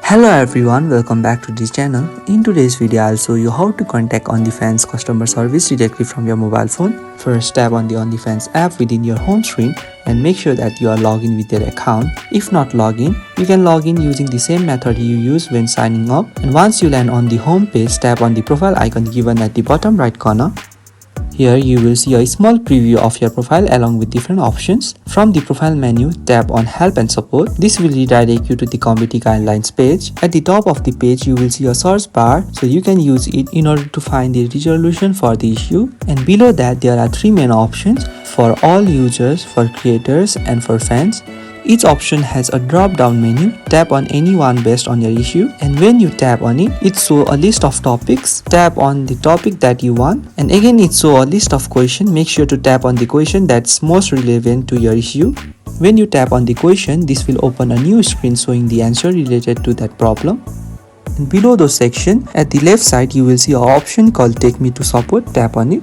Hello everyone, welcome back to this channel. In today's video, I'll show you how to contact OnlyFans Customer Service directly from your mobile phone. First, tap on the OnlyFans app within your home screen and make sure that you are logged in with your account. If not logged in, you can log in using the same method you use when signing up. And once you land on the home page, tap on the profile icon given at the bottom right corner. Here you will see a small preview of your profile along with different options. From the profile menu, tap on help and support. This will redirect you to the community guidelines page. At the top of the page, you will see a search bar, so you can use it in order to find the resolution for the issue. And below that, there are three main options: for all users, for creators, and for fans. Each option has a drop-down menu. Tap on any one based on your issue, and when you tap on it, it shows a list of topics. Tap on the topic that you want, and again it shows a list of questions. Make sure to tap on the question that's most relevant to your issue. When you tap on the question, this will open a new screen showing the answer related to that problem. And below those section, at the left side, you will see an option called Take Me to Support. Tap on it.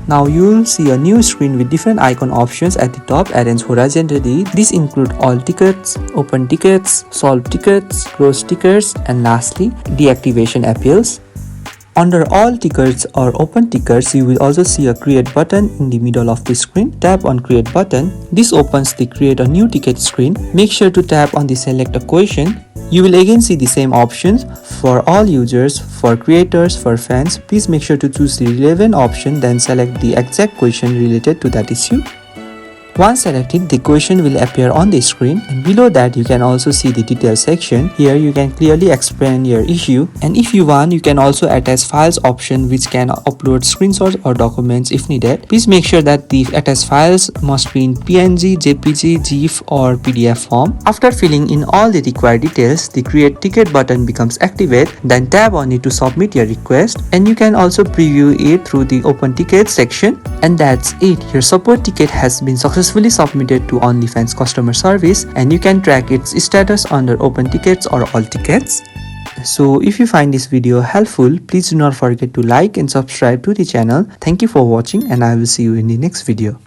Now you will see a new screen with different icon options at the top arranged horizontally. These include all tickets, open tickets, solve tickets, close tickets, and lastly, deactivation appeals. Under all tickets or open tickets, you will also see a create button in the middle of the screen. Tap on create button. This opens the create a new ticket screen. Make sure to tap on the select a question. You will again see the same options for all users, for creators, for fans. Please make sure to choose the relevant option, then select the exact question related to that issue. Once selected, the question will appear on the screen, and below that you can also see the details section. Here you can clearly explain your issue, and if you want, you can also attach files option which can upload screenshots or documents if needed. Please make sure that the attached files must be in PNG, JPG, GIF or PDF form. After filling in all the required details, the create ticket button becomes activated. Then tap on it to submit your request, and you can also preview it through the open tickets section. And that's it. Your support ticket has been successfully submitted to OnlyFans Customer Service, and you can track its status under open tickets or all tickets. So if you find this video helpful, please do not forget to like and subscribe to the channel. Thank you for watching, and I will see you in the next video.